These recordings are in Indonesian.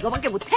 이거밖에 못해?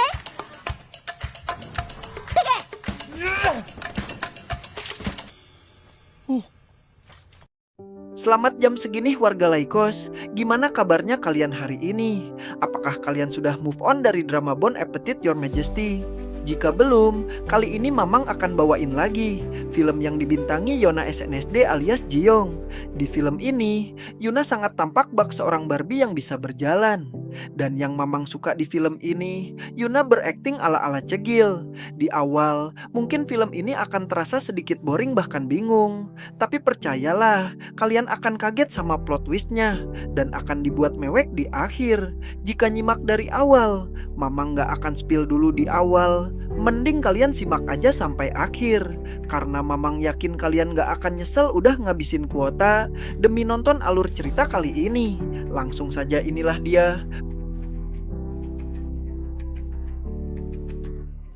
Selamat jam segini warga Laikos. Gimana kabarnya kalian hari ini? Apakah kalian sudah move on dari drama Bon Appetit Your Majesty? Jika belum, kali ini Mamang akan bawain lagi film yang dibintangi Yona SNSD alias Jiyong. Di film ini, Yuna sangat tampak bak seorang Barbie yang bisa berjalan. Dan yang Mamang suka di film ini, Yuna berakting ala-ala cegil. Di awal, mungkin film ini akan terasa sedikit boring bahkan bingung. Tapi percayalah, kalian akan kaget sama plot twistnya dan akan dibuat mewek di akhir. Jika nyimak dari awal, Mamang gak akan spill dulu di awal. Mending kalian simak aja sampai akhir. Karena Mamang yakin kalian gak akan nyesel udah ngabisin kuota demi nonton alur cerita kali ini. Langsung saja inilah dia.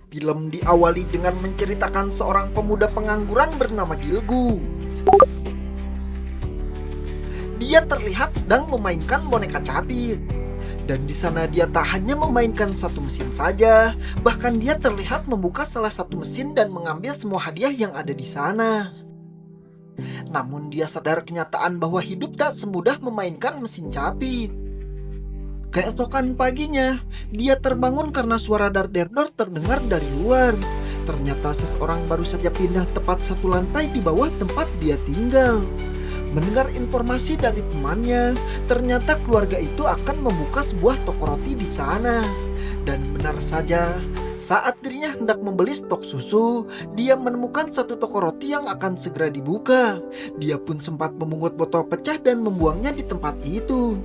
Film diawali dengan menceritakan seorang pemuda pengangguran bernama Gilgu. Dia terlihat sedang memainkan boneka capit. Dan di sana dia tak hanya memainkan satu mesin saja, bahkan dia terlihat membuka salah satu mesin dan mengambil semua hadiah yang ada di sana. Namun dia sadar kenyataan bahwa hidup tak semudah memainkan mesin capit. Keesokan paginya, dia terbangun karena suara dar-der-dor terdengar dari luar. Ternyata seseorang baru saja pindah tepat satu lantai di bawah tempat dia tinggal. Mendengar informasi dari temannya, ternyata keluarga itu akan membuka sebuah toko roti di sana. Dan benar saja, saat dirinya hendak membeli stok susu, dia menemukan satu toko roti yang akan segera dibuka. Dia pun sempat memungut botol pecah dan membuangnya di tempat itu.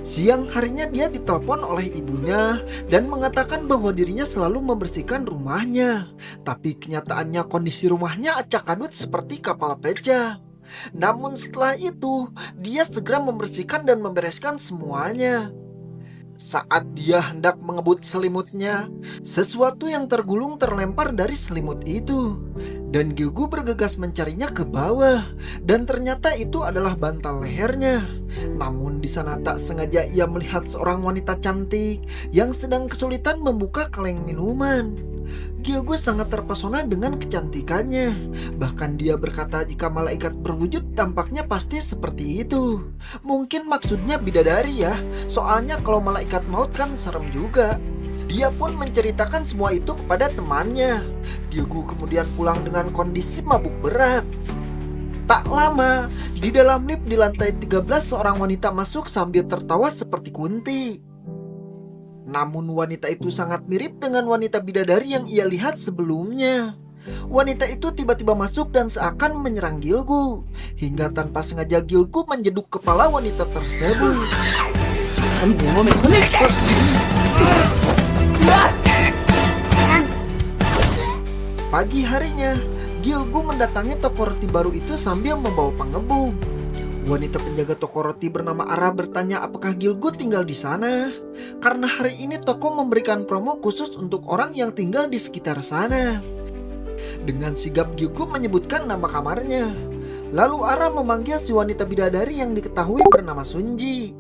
Siang harinya dia ditelepon oleh ibunya dan mengatakan bahwa dirinya selalu membersihkan rumahnya. Tapi kenyataannya kondisi rumahnya acak-adut seperti kapal pecah. Namun setelah itu, dia segera membersihkan dan membereskan semuanya. Saat dia hendak mengebut selimutnya, sesuatu yang tergulung terlempar dari selimut itu. Dan Gilgu bergegas mencarinya ke bawah. Dan ternyata itu adalah bantal lehernya. Namun di sana tak sengaja ia melihat seorang wanita cantik yang sedang kesulitan membuka kaleng minuman. Gilgu sangat terpesona dengan kecantikannya. Bahkan dia berkata jika malaikat berwujud tampaknya pasti seperti itu. Mungkin maksudnya bidadari ya, soalnya kalau malaikat maut kan serem juga. Dia pun menceritakan semua itu kepada temannya. Gilgu kemudian pulang dengan kondisi mabuk berat. Tak lama, di dalam lift di lantai 13 seorang wanita masuk sambil tertawa seperti Kunti. Namun wanita itu sangat mirip dengan wanita bidadari yang ia lihat sebelumnya. Wanita itu tiba-tiba masuk dan seakan menyerang Gilgu. Hingga tanpa sengaja Gilgu menjeduk kepala wanita tersebut. Pagi harinya, Gilgu mendatangi toko roti baru itu sambil membawa pengebuk. Wanita penjaga toko roti bernama Ara bertanya apakah Gilgu tinggal di sana. Karena hari ini toko memberikan promo khusus untuk orang yang tinggal di sekitar sana. Dengan sigap Gilgu menyebutkan nama kamarnya. Lalu Ara memanggil si wanita bidadari yang diketahui bernama Sunji.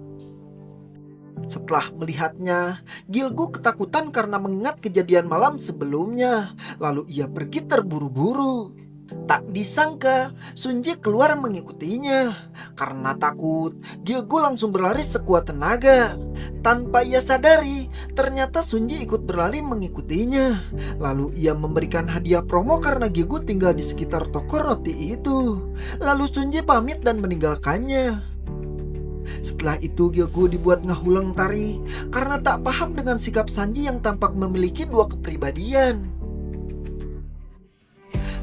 Setelah melihatnya, Gilgu ketakutan karena mengingat kejadian malam sebelumnya. Lalu ia pergi terburu-buru. Tak disangka, Sunji keluar mengikutinya. Karena takut, Gilgu langsung berlari sekuat tenaga. Tanpa ia sadari, ternyata Sunji ikut berlari mengikutinya. Lalu ia memberikan hadiah promo karena Gilgu tinggal di sekitar toko roti itu. Lalu Sunji pamit dan meninggalkannya. Setelah itu Gilgu dibuat ngahulang tari karena tak paham dengan sikap Sanji yang tampak memiliki dua kepribadian.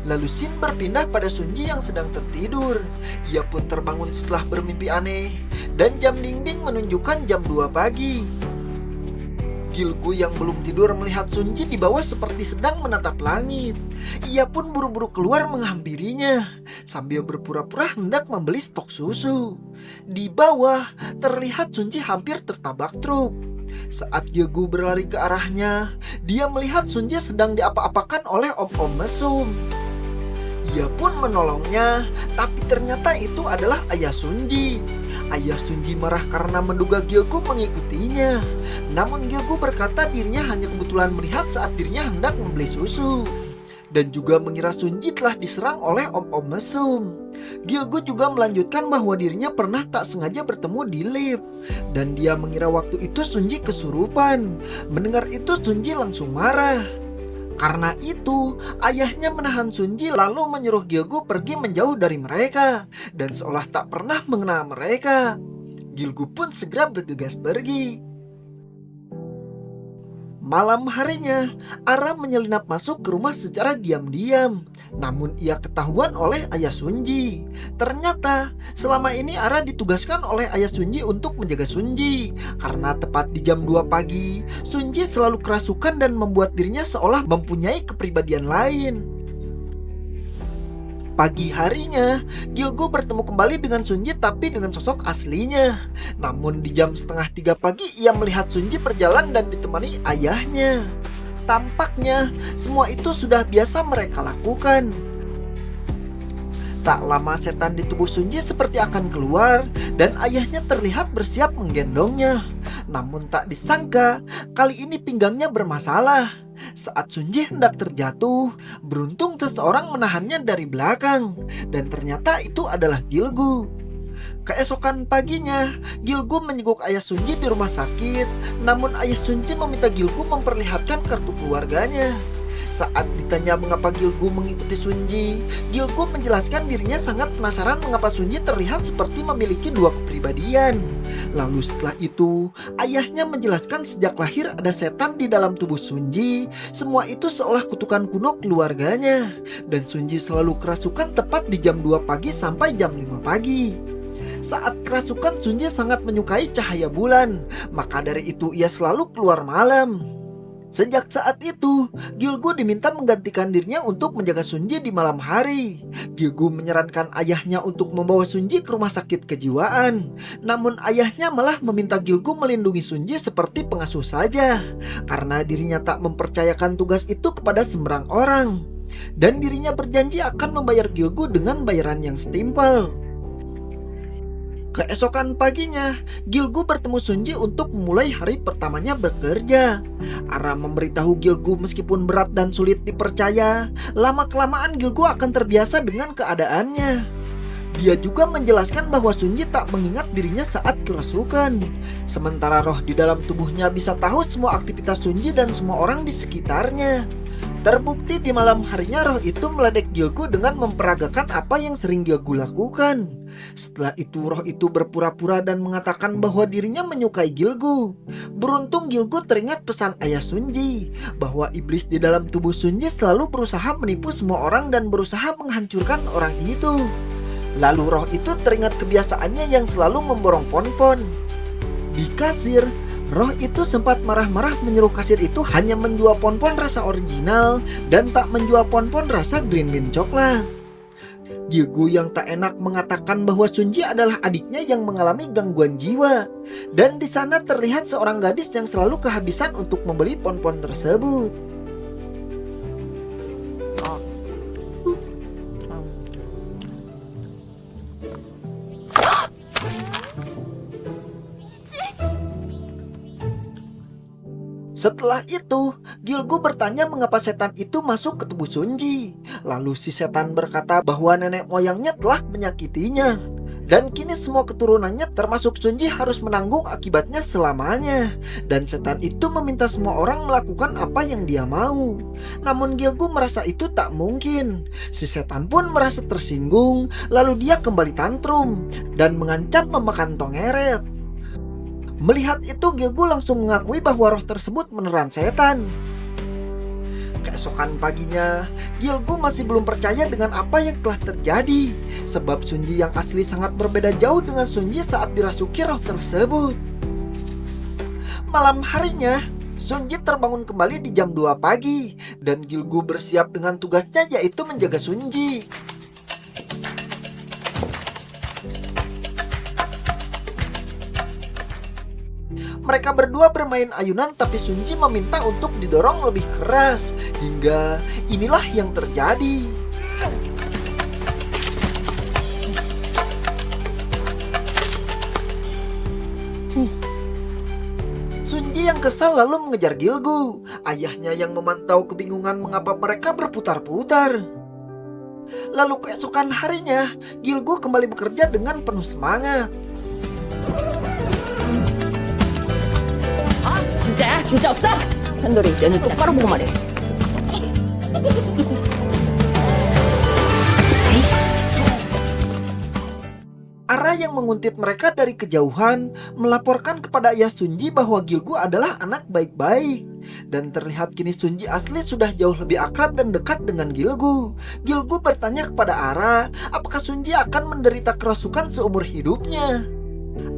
Lalu Shin berpindah pada Sunji yang sedang tertidur. Ia pun terbangun setelah bermimpi aneh dan jam dinding menunjukkan jam 2 pagi. Gilgu yang belum tidur melihat Sunji di bawah seperti sedang menatap langit. Ia pun buru-buru keluar menghampirinya sambil berpura-pura hendak membeli stok susu. Di bawah terlihat Sunji hampir tertabrak truk. Saat Gilgu berlari ke arahnya, dia melihat Sunji sedang diapa-apakan oleh om-om mesum. Ia pun menolongnya, tapi ternyata itu adalah ayah Sunji. Ayah Sunji marah karena menduga Gilgu mengikutinya. Namun Gilgu berkata dirinya hanya kebetulan melihat saat dirinya hendak membeli susu. Dan juga mengira Sunji telah diserang oleh om-om mesum. Gilgu juga melanjutkan bahwa dirinya pernah tak sengaja bertemu di lift. Dan dia mengira waktu itu Sunji kesurupan. Mendengar itu Sunji langsung marah. Karena itu, ayahnya menahan Sunji lalu menyuruh Gilgu pergi menjauh dari mereka. Dan seolah tak pernah mengenal mereka. Gilgu pun segera bergegas pergi. Malam harinya, Aram menyelinap masuk ke rumah secara diam-diam. Namun ia ketahuan oleh ayah Sunji. Ternyata selama ini Ara ditugaskan oleh ayah Sunji untuk menjaga Sunji. Karena tepat di jam 2 pagi, Sunji selalu kerasukan dan membuat dirinya seolah mempunyai kepribadian lain. Pagi harinya, Gilgu bertemu kembali dengan Sunji tapi dengan sosok aslinya. Namun di jam 2:30 pagi ia melihat Sunji berjalan dan ditemani ayahnya. Tampaknya semua itu sudah biasa mereka lakukan. Tak lama setan di tubuh Sunji seperti akan keluar dan ayahnya terlihat bersiap menggendongnya. Namun tak disangka kali ini pinggangnya bermasalah. Saat Sunji hendak terjatuh, beruntung seseorang menahannya dari belakang. Dan ternyata itu adalah Gilgu. Keesokan paginya, Gilgu menyenguk ayah Sunji di rumah sakit. Namun ayah Sunji meminta Gilgu memperlihatkan kartu keluarganya. Saat ditanya mengapa Gilgu mengikuti Sunji, Gilgu menjelaskan dirinya sangat penasaran mengapa Sunji terlihat seperti memiliki dua kepribadian. Lalu setelah itu, ayahnya menjelaskan sejak lahir ada setan di dalam tubuh Sunji. Semua itu seolah kutukan kuno keluarganya. Dan Sunji selalu kerasukan tepat di jam 2 pagi sampai jam 5 pagi. Saat kerasukan, Sunji sangat menyukai cahaya bulan. Maka dari itu ia selalu keluar malam. Sejak saat itu, Gilgu diminta menggantikan dirinya untuk menjaga Sunji di malam hari. Gilgu menyarankan ayahnya untuk membawa Sunji ke rumah sakit kejiwaan. Namun ayahnya malah meminta Gilgu melindungi Sunji seperti pengasuh saja. Karena dirinya tak mempercayakan tugas itu kepada sembarang orang. Dan dirinya berjanji akan membayar Gilgu dengan bayaran yang setimpal. Keesokan paginya, Gilgu bertemu Sunji untuk memulai hari pertamanya bekerja. Aram memberitahu Gilgu meskipun berat dan sulit dipercaya, lama-kelamaan Gilgu akan terbiasa dengan keadaannya. Dia juga menjelaskan bahwa Sunji tak mengingat dirinya saat kerasukan. Sementara roh di dalam tubuhnya bisa tahu semua aktivitas Sunji dan semua orang di sekitarnya. Terbukti di malam harinya roh itu meledek Gilgu dengan memperagakan apa yang sering Gilgu lakukan. Setelah itu roh itu berpura-pura dan mengatakan bahwa dirinya menyukai Gilgu. Beruntung Gilgu teringat pesan ayah Sunji bahwa iblis di dalam tubuh Sunji selalu berusaha menipu semua orang dan berusaha menghancurkan orang itu. Lalu roh itu teringat kebiasaannya yang selalu memborong pon-pon. Di kasir, roh itu sempat marah-marah menyuruh kasir itu hanya menjual pon-pon rasa original dan tak menjual pon-pon rasa green bean coklat. Gilgu yang tak enak mengatakan bahwa Sunji adalah adiknya yang mengalami gangguan jiwa. Dan di sana terlihat seorang gadis yang selalu kehabisan untuk membeli pon-pon tersebut. Setelah itu, Gilgu bertanya mengapa setan itu masuk ke tubuh Sunji. Lalu si setan berkata bahwa nenek moyangnya telah menyakitinya. Dan kini semua keturunannya termasuk Sunji harus menanggung akibatnya selamanya. Dan setan itu meminta semua orang melakukan apa yang dia mau. Namun Gilgu merasa itu tak mungkin. Si setan pun merasa tersinggung. Lalu dia kembali tantrum dan mengancam memakan Tongeret. Melihat itu Gilgu langsung mengakui bahwa roh tersebut beneran setan. Keesokan paginya, Gilgu masih belum percaya dengan apa yang telah terjadi. Sebab Sunji yang asli sangat berbeda jauh dengan Sunji saat dirasuki roh tersebut. Malam harinya, Sunji terbangun kembali di jam 2 pagi. Dan Gilgu bersiap dengan tugasnya yaitu menjaga Sunji. Mereka berdua bermain ayunan tapi Sunji meminta untuk didorong lebih keras. Hingga inilah yang terjadi. kesal lalu mengejar Gilgu. Ayahnya yang memantau kebingungan mengapa mereka berputar-putar. Lalu keesokan harinya, Gilgu kembali bekerja dengan penuh semangat. 아, 진짜야? 진짜 없어? 산돌이, 너는 똑바로 보고 말해. Ara yang menguntit mereka dari kejauhan melaporkan kepada ayah Sunji bahwa Gilgu adalah anak baik-baik. Dan terlihat kini Sunji asli sudah jauh lebih akrab dan dekat dengan Gilgu. Gilgu bertanya kepada Ara apakah Sunji akan menderita kerasukan seumur hidupnya.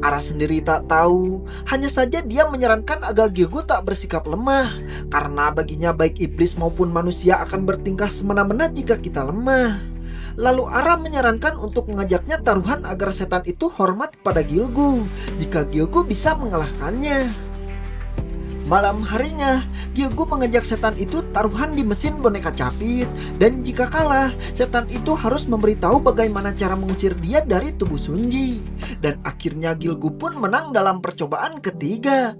Ara sendiri tak tahu, hanya saja dia menyarankan agar Gilgu tak bersikap lemah, karena baginya baik iblis maupun manusia akan bertingkah semena-mena jika kita lemah. Lalu Ara menyarankan untuk mengajaknya taruhan agar setan itu hormat kepada Gilgu jika Gilgu bisa mengalahkannya. Malam harinya, Gilgu mengajak setan itu taruhan di mesin boneka capit, dan jika kalah, setan itu harus memberitahu bagaimana cara mengusir dia dari tubuh Sunji. Dan akhirnya Gilgu pun menang dalam percobaan ketiga.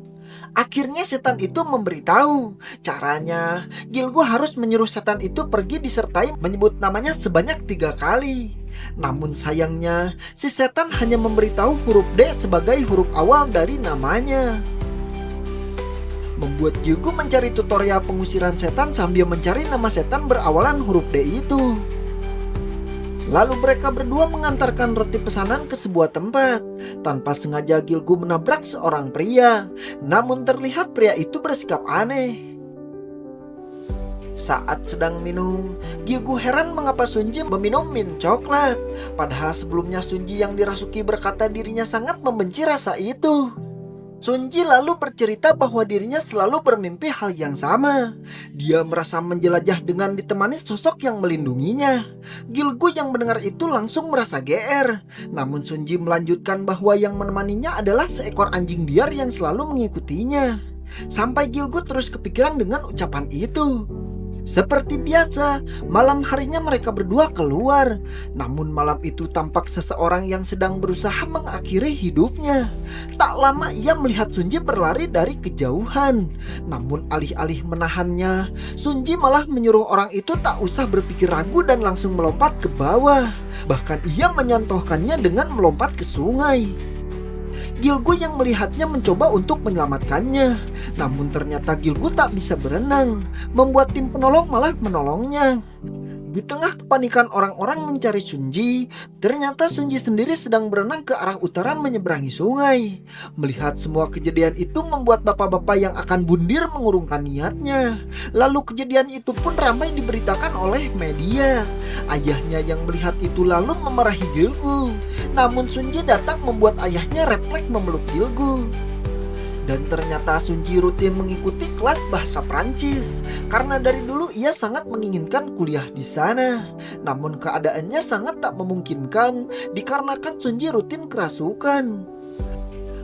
Akhirnya setan itu memberitahu caranya. Gilgu harus menyuruh setan itu pergi disertai menyebut namanya sebanyak 3 kali. Namun sayangnya, si setan hanya memberitahu huruf D sebagai huruf awal dari namanya. Membuat Gilgu mencari tutorial pengusiran setan sambil mencari nama setan berawalan huruf D itu. Lalu mereka berdua mengantarkan roti pesanan ke sebuah tempat. Tanpa sengaja Gilgu menabrak seorang pria. Namun terlihat pria itu bersikap aneh. Saat sedang minum, Gilgu heran mengapa Sunji meminum mint coklat. Padahal sebelumnya Sunji yang dirasuki berkata dirinya sangat membenci rasa itu. Sunji lalu bercerita bahwa dirinya selalu bermimpi hal yang sama. Dia merasa menjelajah dengan ditemani sosok yang melindunginya. Gilgu yang mendengar itu langsung merasa GR. Namun Sunji melanjutkan bahwa yang menemaninya adalah seekor anjing liar yang selalu mengikutinya. Sampai Gilgu terus kepikiran dengan ucapan itu. Seperti biasa, malam harinya mereka berdua keluar. Namun malam itu tampak seseorang yang sedang berusaha mengakhiri hidupnya. Tak lama ia melihat Sunji berlari dari kejauhan. Namun alih-alih menahannya, Sunji malah menyuruh orang itu tak usah berpikir ragu dan langsung melompat ke bawah. Bahkan ia menyontohkannya dengan melompat ke sungai. Gilgu yang melihatnya mencoba untuk menyelamatkannya. Namun ternyata Gilgu tak bisa berenang, membuat tim penolong malah menolongnya. Di tengah kepanikan orang-orang mencari Sunji, ternyata Sunji sendiri sedang berenang ke arah utara menyeberangi sungai. Melihat semua kejadian itu membuat bapak-bapak yang akan bundir mengurungkan niatnya. Lalu kejadian itu pun ramai diberitakan oleh media. Ayahnya yang melihat itu lalu memarahi Gilgu. Namun Sunji datang membuat ayahnya refleks memeluk Gilgu. Dan ternyata Sunji rutin mengikuti kelas bahasa Prancis karena dari dulu ia sangat menginginkan kuliah di sana. Namun keadaannya sangat tak memungkinkan dikarenakan Sunji rutin kerasukan.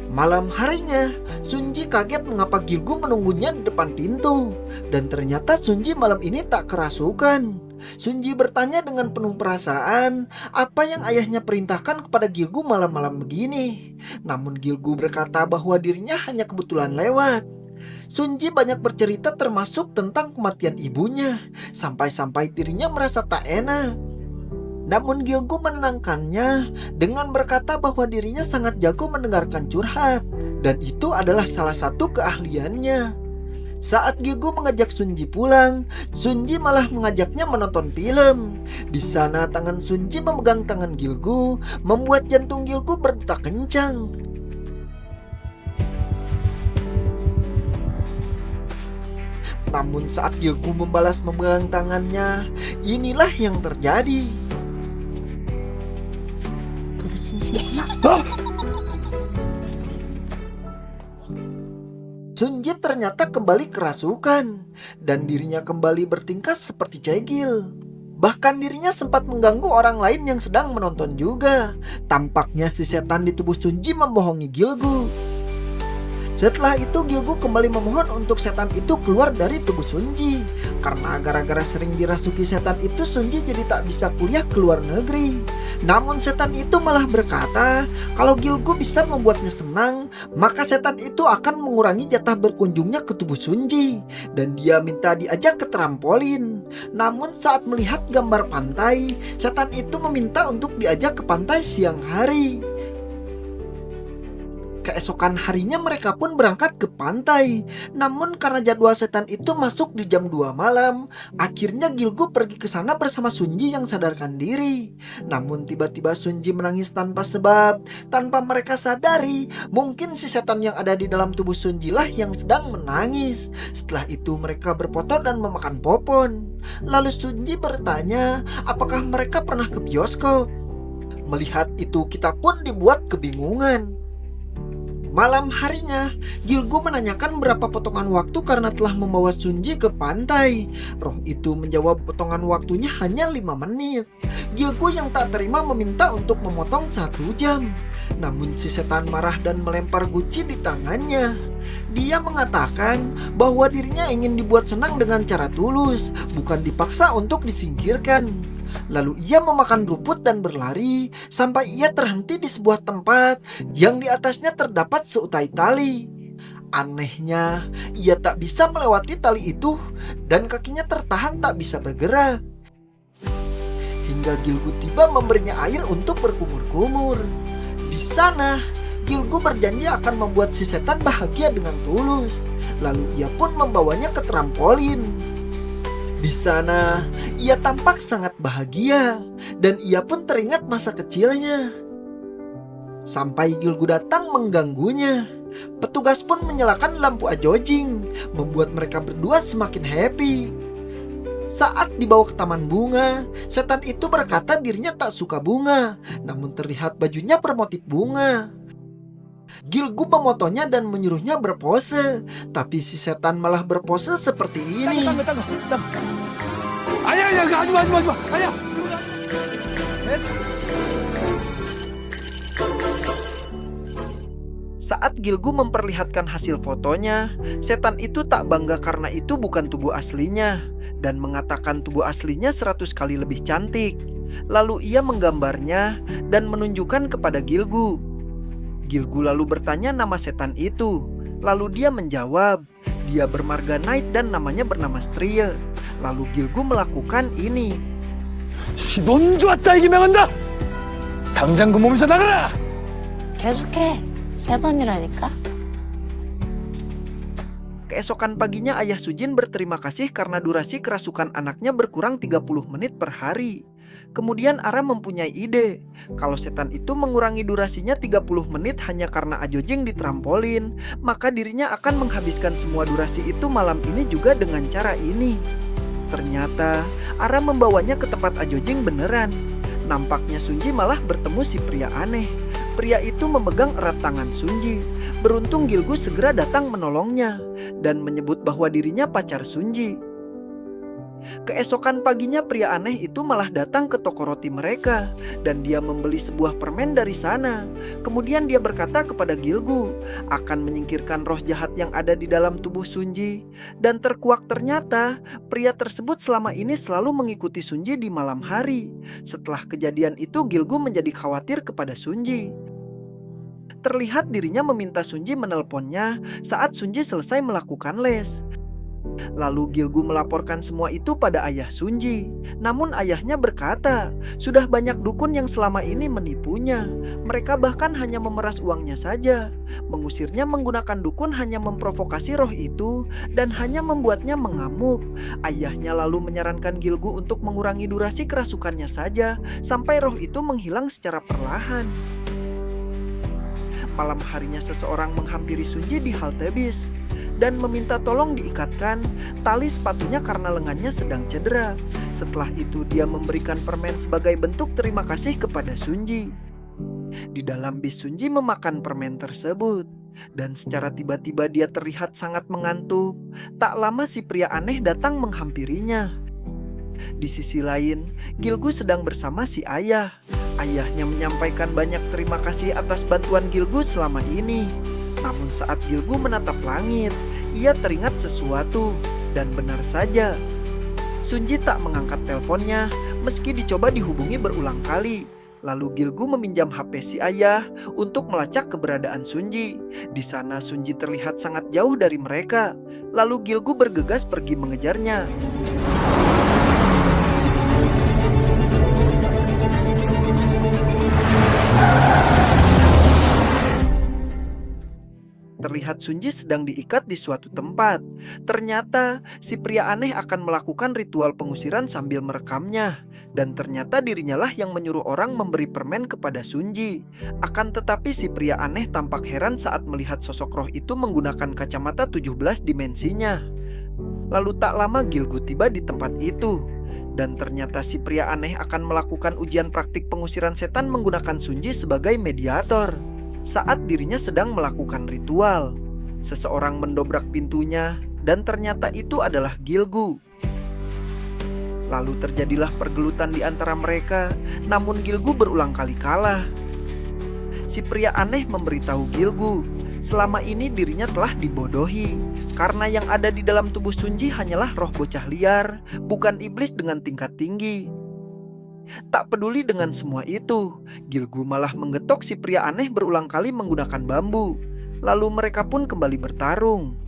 Malam harinya, Sunji kaget mengapa Gilgu menunggunya di depan pintu. Dan ternyata Sunji malam ini tak kerasukan. Sunji bertanya dengan penuh perasaan apa yang ayahnya perintahkan kepada Gilgu malam-malam begini. Namun Gilgu berkata bahwa dirinya hanya kebetulan lewat. Sunji banyak bercerita termasuk tentang kematian ibunya, sampai-sampai dirinya merasa tak enak. Namun Gilgu menenangkannya dengan berkata bahwa dirinya sangat jago mendengarkan curhat, dan itu adalah salah satu keahliannya. Saat Gilgu mengajak Sunji pulang, Sunji malah mengajaknya menonton film. Di sana tangan Sunji memegang tangan Gilgu, membuat jantung Gilgu berdetak kencang. Namun saat Gilgu membalas memegang tangannya, inilah yang terjadi. Sunji ternyata kembali kerasukan dan dirinya kembali bertingkah seperti cegil. Bahkan dirinya sempat mengganggu orang lain yang sedang menonton juga. Tampaknya si setan di tubuh Sunji membohongi Gilgu. Setelah itu Gilgu kembali memohon untuk setan itu keluar dari tubuh Sunji. Karena gara-gara sering dirasuki setan itu, Sunji jadi tak bisa kuliah ke luar negeri. Namun setan itu malah berkata kalau Gilgu bisa membuatnya senang, maka setan itu akan mengurangi jatah berkunjungnya ke tubuh Sunji. Dan dia minta diajak ke trampolin. Namun saat melihat gambar pantai, setan itu meminta untuk diajak ke pantai siang hari. Keesokan harinya mereka pun berangkat ke pantai. Namun karena jadwal setan itu masuk di jam 2 malam, akhirnya Gilgu pergi ke sana bersama Sunji yang sadarkan diri. Namun tiba-tiba Sunji menangis tanpa sebab. Tanpa mereka sadari, mungkin si setan yang ada di dalam tubuh Sunji lah yang sedang menangis. Setelah itu mereka berfoto dan memakan popon. Lalu Sunji bertanya apakah mereka pernah ke bioskop. Melihat itu kita pun dibuat kebingungan. Malam harinya, Gilgu menanyakan berapa potongan waktu karena telah membawa Sunji ke pantai. Roh itu menjawab potongan waktunya hanya 5 menit. Gilgu yang tak terima meminta untuk memotong 1 jam. Namun si setan marah dan melempar guci di tangannya. Dia mengatakan bahwa dirinya ingin dibuat senang dengan cara tulus, bukan dipaksa untuk disingkirkan. Lalu ia memakan rumput dan berlari sampai ia terhenti di sebuah tempat yang di atasnya terdapat seutai tali. Anehnya, ia tak bisa melewati tali itu dan kakinya tertahan tak bisa bergerak. Hingga Gilgu tiba memberinya air untuk berkumur-kumur. Di sana, Gilgu berjanji akan membuat si setan bahagia dengan tulus. Lalu ia pun membawanya ke trampolin. Di sana, ia tampak sangat bahagia dan ia pun teringat masa kecilnya. Sampai Gilgu datang mengganggunya. Petugas pun menyalakan lampu ajojing, membuat mereka berdua semakin happy. Saat dibawa ke taman bunga, setan itu berkata dirinya tak suka bunga, namun terlihat bajunya bermotif bunga. Gilgu memotonya dan menyuruhnya berpose, tapi si setan malah berpose seperti ini. Saat Gilgu memperlihatkan hasil fotonya, setan itu tak bangga karena itu bukan tubuh aslinya dan mengatakan tubuh aslinya 100 kali lebih cantik. Lalu ia menggambarnya dan menunjukkan kepada Gilgu. Gilgu lalu bertanya nama setan itu. Lalu dia menjawab, dia bermarga Knight dan namanya bernama Stria. Lalu Gilgu melakukan ini. 넌 좋았다 이기 명한다. 당장 그 몸에서 나가라. 계속해. 3번이라니까. Keesokan paginya ayah Sujin berterima kasih karena durasi kerasukan anaknya berkurang 30 menit per hari. Kemudian Ara mempunyai ide, kalau setan itu mengurangi durasinya 30 menit hanya karena ajojing di trampolin, maka dirinya akan menghabiskan semua durasi itu malam ini juga dengan cara ini. Ternyata Ara membawanya ke tempat ajojing beneran. Nampaknya Sunji malah bertemu si pria aneh. Pria itu memegang erat tangan Sunji. Beruntung Gilgu segera datang menolongnya dan menyebut bahwa dirinya pacar Sunji. Keesokan paginya pria aneh itu malah datang ke toko roti mereka dan dia membeli sebuah permen dari sana. Kemudian dia berkata kepada Gilgu akan menyingkirkan roh jahat yang ada di dalam tubuh Sunji. Dan terkuak ternyata pria tersebut selama ini selalu mengikuti Sunji di malam hari. Setelah kejadian itu Gilgu menjadi khawatir kepada Sunji. Terlihat dirinya meminta Sunji menelponnya saat Sunji selesai melakukan les. Lalu Gilgu melaporkan semua itu pada ayah Sunji. Namun ayahnya berkata, sudah banyak dukun yang selama ini menipunya. Mereka bahkan hanya memeras uangnya saja. Mengusirnya menggunakan dukun hanya memprovokasi roh itu dan hanya membuatnya mengamuk. Ayahnya lalu menyarankan Gilgu untuk mengurangi durasi kerasukannya saja sampai roh itu menghilang secara perlahan. Malam harinya seseorang menghampiri Sunji di halte bis dan meminta tolong diikatkan tali sepatunya karena lengannya sedang cedera. Setelah itu dia memberikan permen sebagai bentuk terima kasih kepada Sunji. Di dalam bis Sunji memakan permen tersebut dan secara tiba-tiba dia terlihat sangat mengantuk. Tak lama si pria aneh datang menghampirinya. Di sisi lain, Gilgu sedang bersama si ayah. Ayahnya menyampaikan banyak terima kasih atas bantuan Gilgu selama ini. Namun saat Gilgu menatap langit, ia teringat sesuatu. Dan benar saja, Sunji tak mengangkat teleponnya meski dicoba dihubungi berulang kali. Lalu Gilgu meminjam HP si ayah untuk melacak keberadaan Sunji. Di sana Sunji terlihat sangat jauh dari mereka. Lalu Gilgu bergegas pergi mengejarnya. Terlihat Sunji sedang diikat di suatu tempat. Ternyata si pria aneh akan melakukan ritual pengusiran sambil merekamnya. Dan ternyata dirinya lah yang menyuruh orang memberi permen kepada Sunji. Akan tetapi si pria aneh tampak heran saat melihat sosok roh itu menggunakan kacamata 17 dimensinya. Lalu tak lama Gilgu tiba di tempat itu. Dan ternyata si pria aneh akan melakukan ujian praktik pengusiran setan menggunakan Sunji sebagai mediator. Saat dirinya sedang melakukan ritual, seseorang mendobrak pintunya dan ternyata itu adalah Gilgu. Lalu terjadilah pergelutan di antara mereka, namun Gilgu berulang kali kalah. Si pria aneh memberitahu Gilgu, selama ini dirinya telah dibodohi, karena yang ada di dalam tubuh Sunji hanyalah roh bocah liar, bukan iblis dengan tingkat tinggi. Tak peduli dengan semua itu, Gilgu malah menggetok si pria aneh berulang kali menggunakan bambu. Lalu mereka pun kembali bertarung.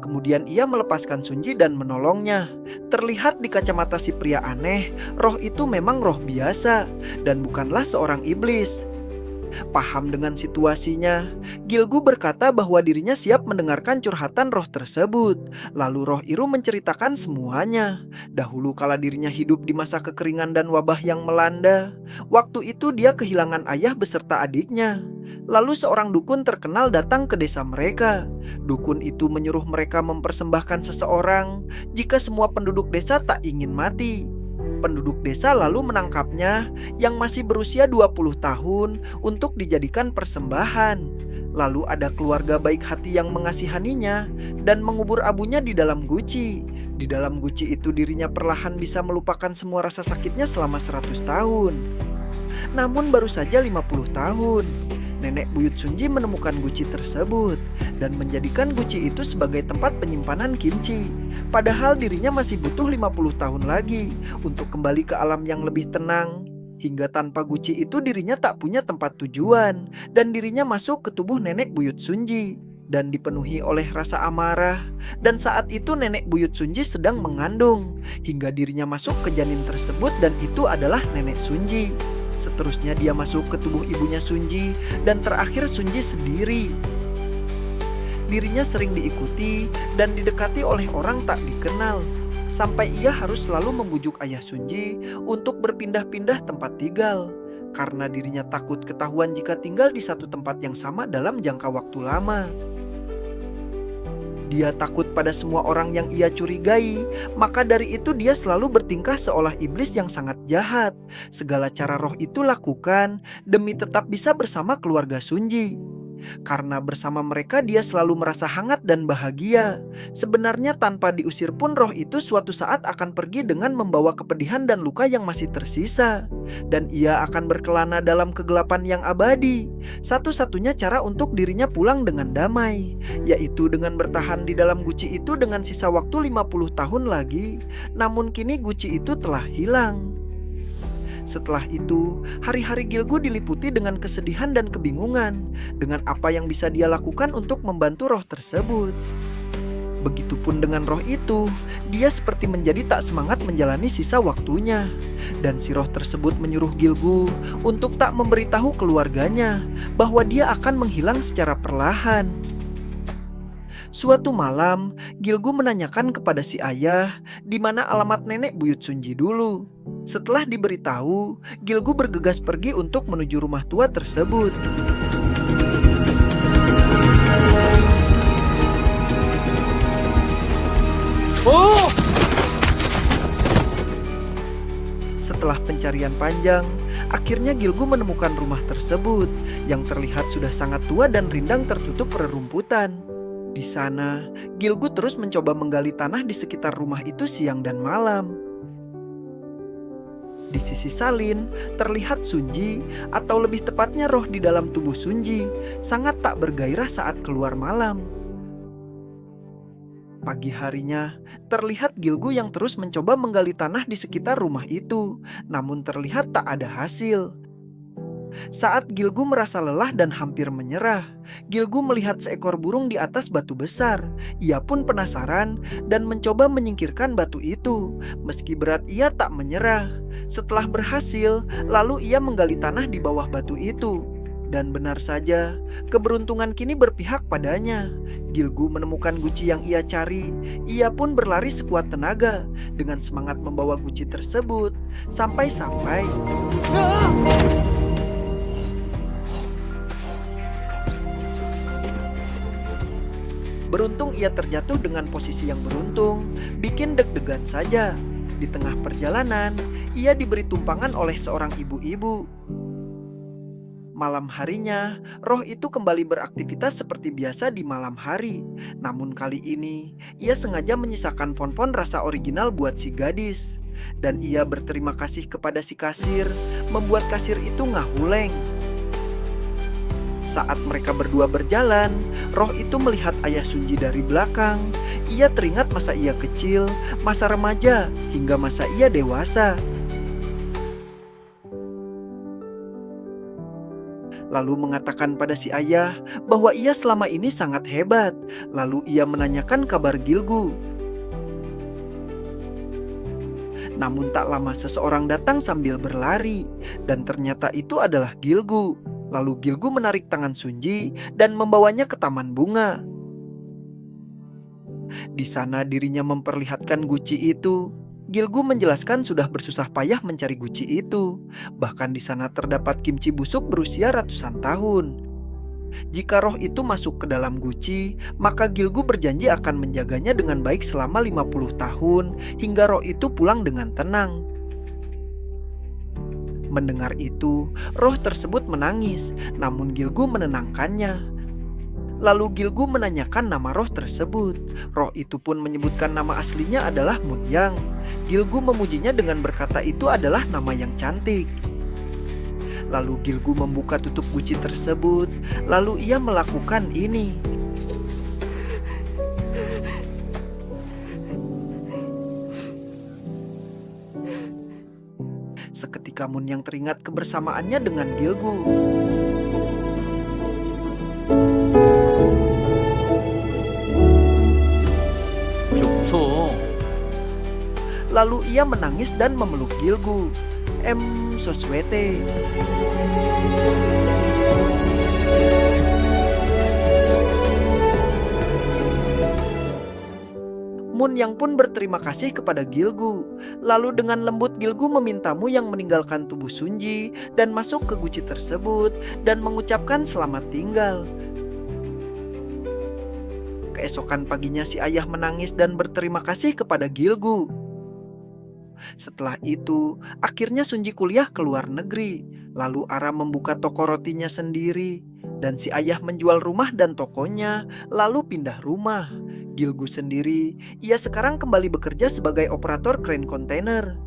Kemudian ia melepaskan Sunji dan menolongnya. Terlihat di kacamata si pria aneh, roh itu memang roh biasa dan bukanlah seorang iblis. Paham dengan situasinya, Gilgu berkata bahwa dirinya siap mendengarkan curhatan roh tersebut. Lalu roh Iru menceritakan semuanya. Dahulu kala dirinya hidup di masa kekeringan dan wabah yang melanda. Waktu itu dia kehilangan ayah beserta adiknya. Lalu seorang dukun terkenal datang ke desa mereka. Dukun itu menyuruh mereka mempersembahkan seseorang jika semua penduduk desa tak ingin mati. Penduduk desa lalu menangkapnya yang masih berusia 20 tahun untuk dijadikan persembahan. Lalu ada keluarga baik hati yang mengasihaninya dan mengubur abunya di dalam guci. Di dalam guci itu dirinya perlahan bisa melupakan semua rasa sakitnya selama 100 tahun. Namun baru saja 50 tahun, nenek buyut Sunji menemukan guci tersebut dan menjadikan guci itu sebagai tempat penyimpanan kimchi. Padahal dirinya masih butuh 50 tahun lagi untuk kembali ke alam yang lebih tenang. Hingga tanpa guci itu dirinya tak punya tempat tujuan dan dirinya masuk ke tubuh nenek buyut Sunji dan dipenuhi oleh rasa amarah. Dan saat itu nenek buyut Sunji sedang mengandung hingga dirinya masuk ke janin tersebut dan itu adalah nenek Sunji. Seterusnya dia masuk ke tubuh ibunya Sunji dan terakhir Sunji sendiri. Dirinya sering diikuti dan didekati oleh orang tak dikenal, sampai ia harus selalu membujuk ayah Sunji untuk berpindah-pindah tempat tinggal, karena dirinya takut ketahuan jika tinggal di satu tempat yang sama dalam jangka waktu lama. Dia takut pada semua orang yang ia curigai, maka dari itu dia selalu bertingkah seolah iblis yang sangat jahat. Segala cara roh itu lakukan demi tetap bisa bersama keluarga Sunji. Karena bersama mereka dia selalu merasa hangat dan bahagia. Sebenarnya tanpa diusir pun roh itu suatu saat akan pergi dengan membawa kepedihan dan luka yang masih tersisa. Dan ia akan berkelana dalam kegelapan yang abadi. Satu-satunya cara untuk dirinya pulang dengan damai, yaitu dengan bertahan di dalam guci itu dengan sisa waktu 50 tahun lagi. Namun kini guci itu telah hilang. Setelah itu, hari-hari Gilgu diliputi dengan kesedihan dan kebingungan dengan apa yang bisa dia lakukan untuk membantu roh tersebut. Begitupun dengan roh itu, dia seperti menjadi tak semangat menjalani sisa waktunya. Dan si roh tersebut menyuruh Gilgu untuk tak memberitahu keluarganya bahwa dia akan menghilang secara perlahan. Suatu malam, Gilgu menanyakan kepada si ayah di mana alamat nenek buyut Sunji dulu. Setelah diberitahu, Gilgu bergegas pergi untuk menuju rumah tua tersebut. setelah pencarian panjang, akhirnya Gilgu menemukan rumah tersebut yang terlihat sudah sangat tua dan rindang tertutup rerumputan. Di sana, Gilgu terus mencoba menggali tanah di sekitar rumah itu siang dan malam. Di sisi salin, terlihat Sunji, atau lebih tepatnya roh di dalam tubuh Sunji, sangat tak bergairah saat keluar malam. Pagi harinya, terlihat Gilgu yang terus mencoba menggali tanah di sekitar rumah itu, namun terlihat tak ada hasil. Saat Gilgu merasa lelah dan hampir menyerah, Gilgu melihat seekor burung di atas batu besar. Ia pun penasaran dan mencoba menyingkirkan batu itu. Meski berat, ia tak menyerah. Setelah berhasil, lalu ia menggali tanah di bawah batu itu. Dan benar saja, keberuntungan kini berpihak padanya. Gilgu menemukan guci yang ia cari. Ia pun berlari sekuat tenaga dengan semangat membawa guci tersebut. Sampai-sampai beruntung ia terjatuh dengan posisi yang beruntung, bikin deg-degan saja. Di tengah perjalanan, ia diberi tumpangan oleh seorang ibu-ibu. Malam harinya, roh itu kembali beraktivitas seperti biasa di malam hari. Namun kali ini, ia sengaja menyisakan fon-fon rasa original buat si gadis. Dan ia berterima kasih kepada si kasir, membuat kasir itu ngahuleng. Saat mereka berdua berjalan, roh itu melihat ayah Sunji dari belakang. Ia teringat masa ia kecil, masa remaja, hingga masa ia dewasa. Lalu mengatakan pada si ayah bahwa ia selama ini sangat hebat. Lalu ia menanyakan kabar Gilgu. Namun tak lama seseorang datang sambil berlari, dan ternyata itu adalah Gilgu. Lalu Gilgu menarik tangan Sunji dan membawanya ke taman bunga. Di sana dirinya memperlihatkan guci itu. Gilgu menjelaskan sudah bersusah payah mencari guci itu. Bahkan di sana terdapat kimchi busuk berusia ratusan tahun. Jika roh itu masuk ke dalam guci, maka Gilgu berjanji akan menjaganya dengan baik selama 50 tahun hingga roh itu pulang dengan tenang. Mendengar itu, roh tersebut menangis, namun Gilgu menenangkannya. Lalu Gilgu menanyakan nama roh tersebut. Roh itu pun menyebutkan nama aslinya adalah Munyang. Gilgu memujinya dengan berkata itu adalah nama yang cantik. Lalu Gilgu membuka tutup guci tersebut. Lalu ia melakukan ini. Seketika Munyang teringat kebersamaannya dengan Gilgu. Lalu ia menangis dan memeluk Gilgu. Soswete. Munyang pun berterima kasih kepada Gilgu. Lalu dengan lembut Gilgu meminta Munyang meninggalkan tubuh Sunji dan masuk ke guci tersebut dan mengucapkan selamat tinggal. Keesokan paginya si ayah menangis dan berterima kasih kepada Gilgu. Setelah itu, akhirnya Sunji kuliah ke luar negeri. Lalu Ara membuka toko rotinya sendiri. Dan si ayah menjual rumah dan tokonya, lalu pindah rumah. Gilgu sendiri, ia sekarang kembali bekerja sebagai operator krain kontainer.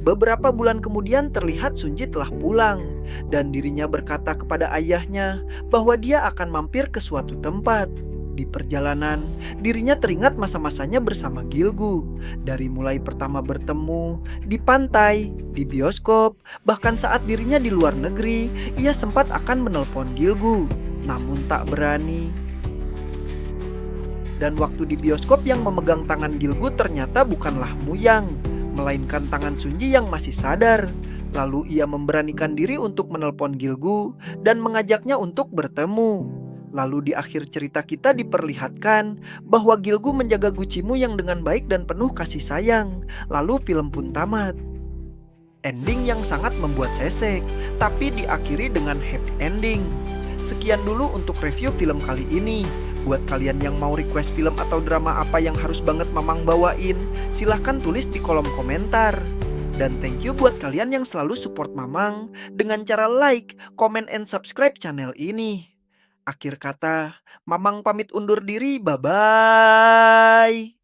Beberapa bulan kemudian terlihat Sunji telah pulang. Dan dirinya berkata kepada ayahnya bahwa dia akan mampir ke suatu tempat. Di perjalanan, dirinya teringat masa-masanya bersama Gilgu. Dari mulai pertama bertemu, di pantai, di bioskop, bahkan saat dirinya di luar negeri, ia sempat akan menelpon Gilgu, namun tak berani. Dan waktu di bioskop yang memegang tangan Gilgu ternyata bukanlah Munyang, melainkan tangan Sunji yang masih sadar. Lalu ia memberanikan diri untuk menelpon Gilgu dan mengajaknya untuk bertemu. Lalu di akhir cerita kita diperlihatkan bahwa Gilgu menjaga gucimu yang dengan baik dan penuh kasih sayang. Lalu film pun tamat. Ending yang sangat membuat sesek, tapi diakhiri dengan happy ending. Sekian dulu untuk review film kali ini. Buat kalian yang mau request film atau drama apa yang harus banget Mamang bawain, silahkan tulis di kolom komentar. Dan thank you buat kalian yang selalu support Mamang dengan cara like, comment, and subscribe channel ini. Akhir kata, Mamang pamit undur diri, bye-bye.